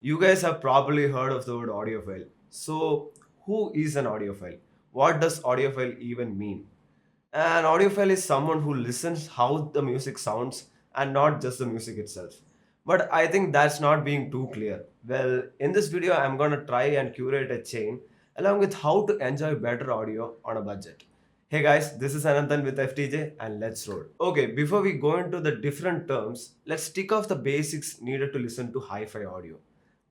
You guys have probably heard of the word audiophile. So, who is an audiophile? What does audiophile even mean? An audiophile is someone who listens how the music sounds and not just the music itself. But I think that's not being too clear. Well, in this video, I'm gonna try and curate a chain along with how to enjoy better audio on a budget. Hey guys, this is Ananthan with FTJ and let's roll. Okay, before we go into the different terms, let's tick off the basics needed to listen to hi-fi audio.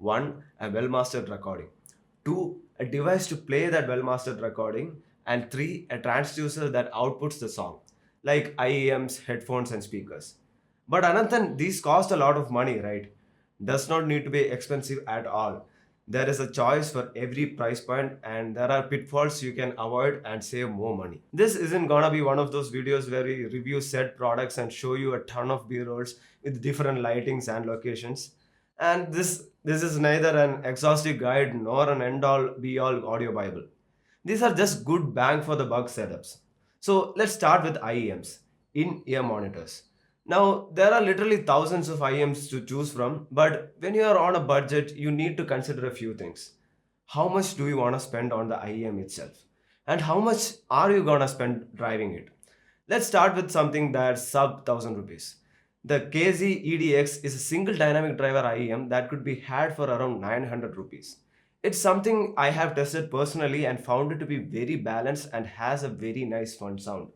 1. A well-mastered recording. 2. A device to play that well-mastered recording. And 3. A transducer that outputs the song, like IEMs, headphones, and speakers. But Ananthan, these cost a lot of money, right? Does not need to be expensive at all. There is a choice for every price point, and there are pitfalls you can avoid and save more money. This isn't gonna be one of those videos where we review said products and show you a ton of B-rolls with different lightings and locations. And this is neither an exhaustive guide nor an end all be all audio bible. These are just good bang for the buck setups. So let's start with IEMs, in-ear monitors. Now there are literally thousands of IEMs to choose from, but when you are on a budget, you need to consider a few things. How much do you want to spend on the IEM itself? And how much are you gonna spend driving it? Let's start with something that's sub 1000 rupees. The KZ EDX is a single dynamic driver IEM that could be had for around 900 rupees. It's something I have tested personally and found it to be very balanced and has a very nice front sound.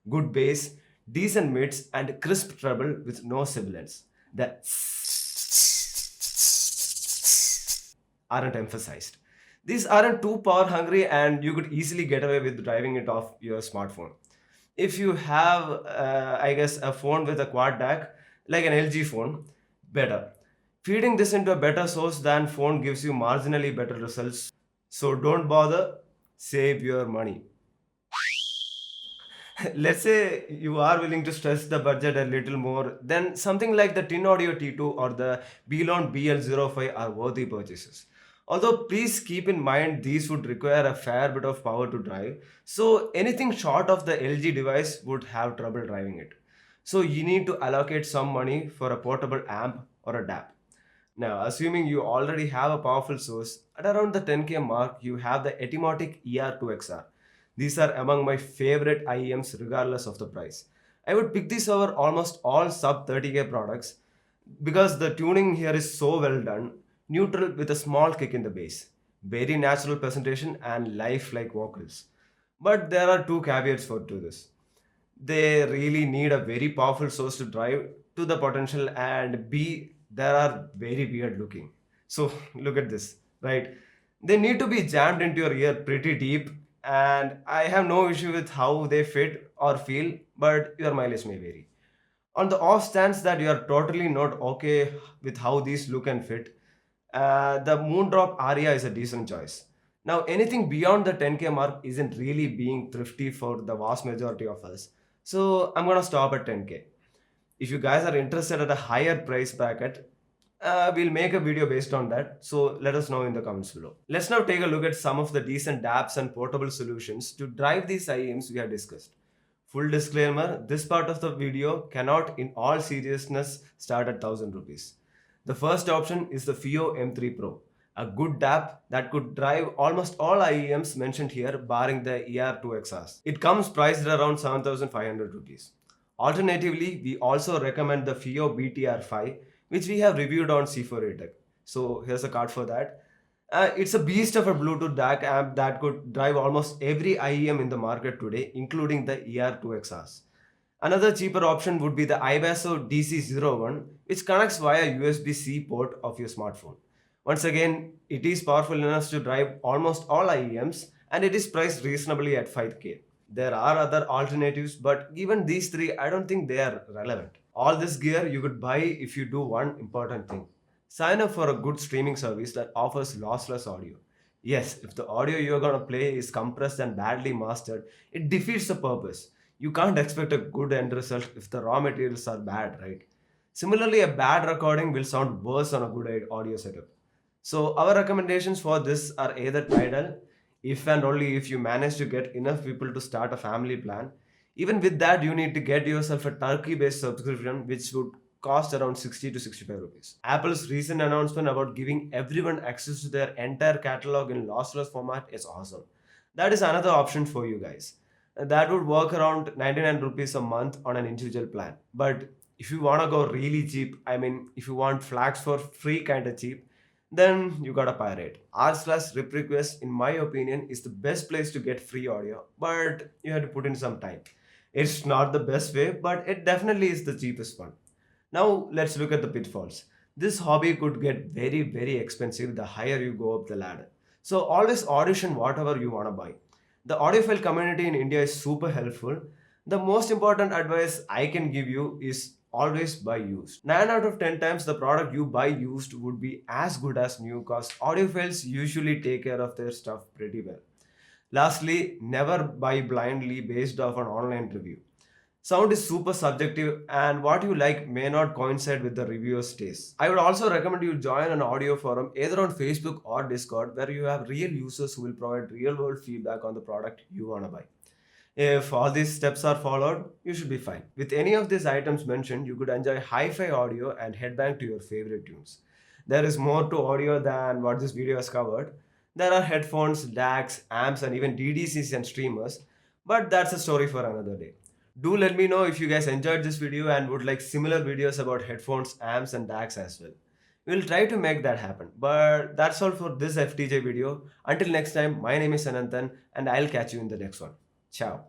Good bass, decent mids, and crisp treble with no sibilance. The aren't emphasized. These aren't too power hungry and you could easily get away with driving it off your smartphone. If you have, I guess, a phone with a quad DAC, like an LG phone, better. Feeding this into a better source than phone gives you marginally better results. So don't bother, save your money. Let's say you are willing to stretch the budget a little more, then something like the Tin Audio T2 or the Belon BL05 are worthy purchases. Although please keep in mind these would require a fair bit of power to drive, so anything short of the LG device would have trouble driving it. So you need to allocate some money for a portable amp or a DAP. Now, assuming you already have a powerful source, at around the 10K mark, you have the Etimotic ER2XR. These are among my favorite IEMs regardless of the price. I would pick these over almost all sub 30K products because the tuning here is so well done, neutral with a small kick in the bass, very natural presentation and lifelike vocals. But there are two caveats for to this. They really need a very powerful source to drive to the potential, and B, there are very weird looking. So look at this, right? They need to be jammed into your ear pretty deep, and I have no issue with how they fit or feel, but your mileage may vary. On the off stance that you are totally not okay with how these look and fit, the Moondrop Aria is a decent choice. Now, anything beyond the 10K mark isn't really being thrifty for the vast majority of us. So, I'm gonna stop at 10K. If you guys are interested at a higher price bracket, we'll make a video based on that. So, let us know in the comments below. Let's now take a look at some of the decent dApps and portable solutions to drive these IEMs we have discussed. Full disclaimer, this part of the video cannot in all seriousness start at 1000 rupees. The first option is the FIO M3 Pro, a good DAP that could drive almost all IEMs mentioned here barring the ER2XRs. It comes priced around 7500 rupees. Alternatively, we also recommend the FIO BTR5 which we have reviewed on C4A Tech. So here's a card for that. It's a beast of a Bluetooth DAC amp that could drive almost every IEM in the market today, including the ER2XRs. Another cheaper option would be the iBasso DC01, which connects via USB-C port of your smartphone. Once again, it is powerful enough to drive almost all IEMs and it is priced reasonably at 5K. There are other alternatives, but given these three, I don't think they are relevant. All this gear you could buy if you do one important thing. Sign up for a good streaming service that offers lossless audio. Yes, if the audio you're gonna play is compressed and badly mastered, it defeats the purpose. You can't expect a good end result if the raw materials are bad, right? Similarly, a bad recording will sound worse on a good audio setup. So, our recommendations for this are either Tidal, if and only if you manage to get enough people to start a family plan. Even with that, you need to get yourself a turkey based subscription, which would cost around 60 to 65 rupees. Apple's recent announcement about giving everyone access to their entire catalog in lossless format is awesome. That is another option for you guys. That would work around 99 rupees a month on an individual plan. But if you want to go really cheap, I mean, if you want flags for free kind of cheap, then you gotta pirate. R slash rip request, in my opinion, is the best place to get free audio, but you have to put in some time. It's not the best way, but it definitely is the cheapest one. Now let's look at the pitfalls. This hobby could get very, very expensive the higher you go up the ladder. So always audition whatever you want to buy. The audiophile community in India is super helpful. The most important advice I can give you is always buy used. 9 out of 10 times the product you buy used would be as good as new because audiophiles usually take care of their stuff pretty well. Lastly, never buy blindly based off an online review. Sound is super subjective, and what you like may not coincide with the reviewer's taste. I would also recommend you join an audio forum either on Facebook or Discord where you have real users who will provide real world feedback on the product you want to buy. If all these steps are followed, you should be fine. With any of these items mentioned, you could enjoy hi fi audio and headbang to your favorite tunes. There is more to audio than what this video has covered. There are headphones, DACs, amps, and even DDCs and streamers, but that's a story for another day. Do let me know if you guys enjoyed this video and would like similar videos about headphones, amps, and DACs as well. We'll try to make that happen. But that's all for this FTJ video. Until next time, my name is Sananthan, and I'll catch you in the next one. Ciao.